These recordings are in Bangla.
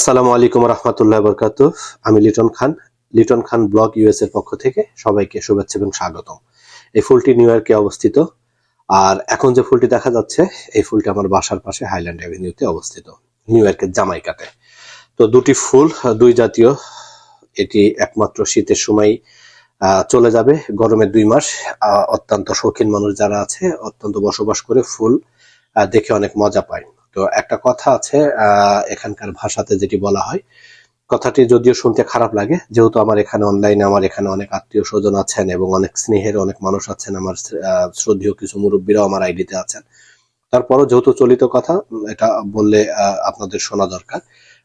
আসসালামু আলাইকুম রহমতুল্লাহ বরকাতুহ। আমি লিটন খান ব্লগ ইউএস এর পক্ষ থেকে সবাইকে শুভেচ্ছা এবং স্বাগতম। এই ফুলটি নিউ ইয়র্কে অবস্থিত, আর এখন যে ফুলটি দেখা যাচ্ছে এই ফুলটি আমার বাসার পাশে হাইল্যান্ড অ্যাভিনিউতে অবস্থিত, নিউ ইয়র্কের জামাইকাতে। তো দুটি ফুল দুই জাতীয়, এটি একমাত্র শীতের সময় চলে যাবে, গরমের 2 মাস অত্যন্ত শৌখিন মানুষ যারা আছে অত্যন্ত বসবাস করে ফুল দেখে অনেক মজা পায়। তো একটা কথা আছে এখানকার ভাষাতে যেটি বলা হয়, কথাটি যদিও শুনতে খারাপ লাগে, যেহেতু আমার এখানে অনলাইনে আমার এখানে অনেক আত্মীয় স্বজন আছেন এবং অনেক স্নেহের অনেক মানুষ আছেন, আমার শ্রদ্ধেয় কিছু মুরব্বীরাও আমার আইডিতে আছেন, তারপরও যেহেতু চলিত কথা এটা বললে আপনাদের শোনা দরকার।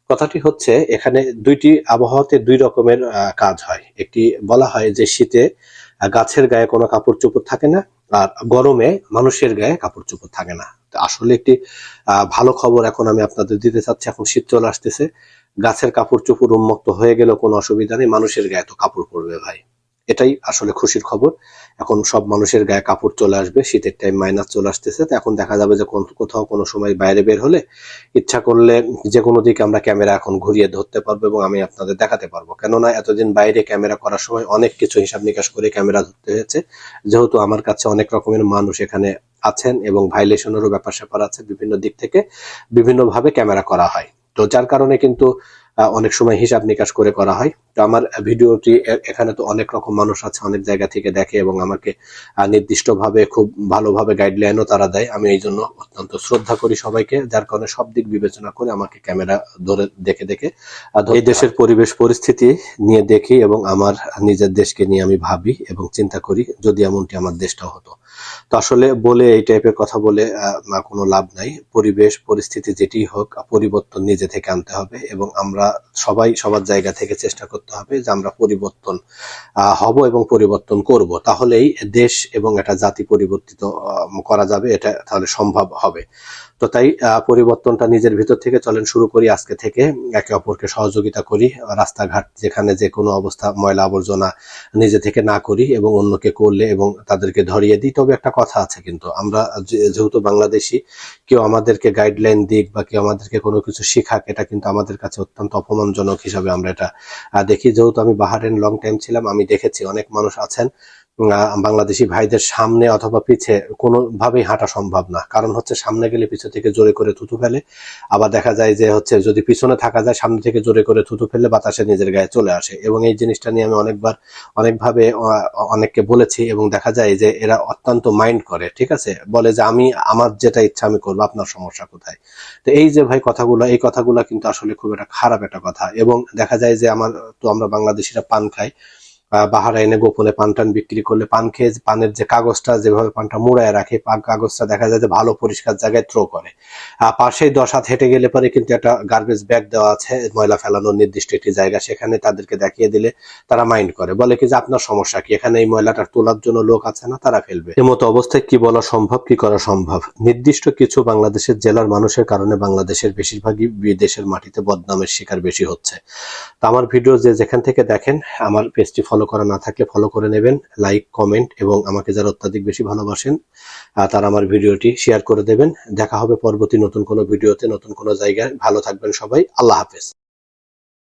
কথাটি হচ্ছে এখানে দুইটি আবহাওয়াতে দুই রকমের কাজ হয়। একটি বলা হয় যে শীতে গাছের গায়ে কোনো কাপড় চোপড় থাকে না, আর গরমে মানুষের গায়ে কাপড় চোপড় থাকে না। আসলে একটি ভালো খবর এখন আমি আপনাদের দিতে চাচ্ছি। এখন শীত চলে আসতেছে, গাছের কাপড় চোপড় উন্মুক্ত হয়ে গেলেও কোনো অসুবিধা নেই, মানুষের গায়ে তো কাপড় পরবে ভাই। এটাই আসলে খুশির খবর। এখন সব মানুষের গায়ে কাপড় চলে আসবে, শীতের টাইম মাইনাস চলে আসতেছে। তো এখন দেখা যাবে যে কোথাও কোনো সময় বাইরে বের হলে ইচ্ছা করলে যে কোনো দিকে আমরা ক্যামেরা এখন ঘুরিয়ে ধরতে পারবো এবং আমি আপনাদের দেখাতে পারবো। কেননা এতদিন বাইরে ক্যামেরা করার সময় অনেক কিছু হিসাব নিকাশ করে ক্যামেরা ধরতে হয়েছে, যেহেতু আমার কাছে অনেক রকমের মানুষ এখানে আছেন এবং ভাইলেশনেরও ব্যাপার স্যাপার আছে, বিভিন্ন দিক থেকে বিভিন্নভাবে ক্যামেরা করা হয়। তো যার কারণে কিন্তু অনেক সময় হিসাব নিকাশ করে করা হয়। তো আমার ভিডিওটি এখানে তো অনেক রকম মানুষ আছে, অনেক জায়গা থেকে দেখে এবং আমাকে নির্দিষ্টভাবে খুব ভালোভাবে গাইডলাইনও তারা দেয়। আমি এই জন্য অত্যন্ত শ্রদ্ধা করি সবাইকে, যার কারণে সব দিক বিবেচনা করে আমাকে ক্যামেরা ধরে দেখে এই দেশের পরিবেশ পরিস্থিতি নিয়ে দেখি এবং আমার নিজের দেশকে নিয়ে আমি ভাবি এবং চিন্তা করি যদি এমনটি আমার দেশটাও হতো। তো আসলে বলে এই টাইপের কথা বলে কোনো লাভ নাই। পরিবেশ পরিস্থিতি যেটি হোক, পরিবর্তন নিজে থেকে আনতে হবে এবং আমরা সবাই সবার জায়গা থেকে চেষ্টা করতে হবে যে আমরা পরিবর্তন হব এবং পরিবর্তন করব, তাহলেই দেশ এবং একটা জাতি পরিবর্তিত করা যাবে, এটা তাহলে সম্ভব হবে। তো তাই পরিবর্তনটা নিজের ভিতর থেকে চলেন শুরু করি আজকে থেকে, একে অপরকে সহযোগিতা করি, রাস্তাঘাট যেখানে যে কোনো অবস্থা ময়লা আবর্জনা নিজে থেকে না করি এবং অন্যকে করলে এবং তাদেরকে ধরিয়ে দিই। তবে একটা কথা আছে, কিন্তু আমরা যেহেতু বাংলাদেশি, কেউ আমাদেরকে গাইডলাইন দিক বা কেউ আমাদেরকে কোনো কিছু শিখাক, এটা কিন্তু আমাদের কাছে অত্যন্ত অপমানজনক হিসাবে আমরা এটা দেখি। যেহেতু আমি বাহারেন লং টাইম ছিলাম, আমি দেখেছি অনেক মানুষ আছেন বাংলাদেশি ভাইদের সামনে অথবা পিছে কোনোভাবেই হাঁটা সম্ভব না। কারণ হচ্ছে সামনে গেলে পিছু থেকে জোরে করে থুতু ফেলে, আবার দেখা যায় যে হচ্ছে যদি পিছনে থাকা যায় সামনে থেকে জোরে করে থুতু ফেললে বাতাসে নিজের গায়ে চলে আসে। এবং এই জিনিসটা নিয়ে আমি অনেকভাবে অনেককে বলেছি এবং দেখা যায় যে এরা অত্যন্ত মাইন্ড করে, ঠিক আছে, বলে যে আমি আমার যেটা ইচ্ছা আমি করবো, আপনার সমস্যা কোথায়। তো এই যে ভাই এই কথাগুলো কিন্তু আসলে খুব একটা খারাপ একটা কথা। এবং দেখা যায় যে আমরা বাংলাদেশিরা পান খাই, বাহারাইনে গোপনে পান টান বিক্রি করলে পান খেয়ে পানের যে কাগজটা যেভাবে পানটা মুড়ায় রাখে, পান কাগজটা দেখা যায় যে ভালো পরিষ্কার জায়গায় থ্রো করে। পাশেই 10 হাত হেঁটে গেলে পরে কিন্তু একটা গার্বেজ ব্যাগ দেওয়া আছে ময়লা ফেলানোর নির্দিষ্ট একটি জায়গা, সেখানে তাদেরকে দেখিয়ে দিলে তারা মাইন্ড করে, বলে কি যে আপনার সমস্যা কি, এখানে এই ময়লাটা তোলার জন্য লোক আছে না, তারা ফেলবে। এমতো অবস্থায় কি বলা সম্ভব, কি করা সম্ভব? নির্দিষ্ট কিছু বাংলাদেশের জেলার মানুষের কারণে বাংলাদেশের বেশিরভাগই বিদেশের মাটিতে বদনামের শিকার বেশি হচ্ছে। তো আমার ভিডিও যেখান থেকে দেখেন, আমার পেজটি ফলো করা না থাকলে ফলো করে নেবেন, লাইক কমেন্ট এবং আমাকে যারা অত্যাধিক বেশি ভালোবাসেন তারা আমার ভিডিওটি শেয়ার করে দেবেন। দেখা হবে পরবর্তী নতুন কোনো ভিডিওতে, নতুন কোনো জায়গায়। ভালো থাকবেন সবাই, আল্লাহ হাফেজ।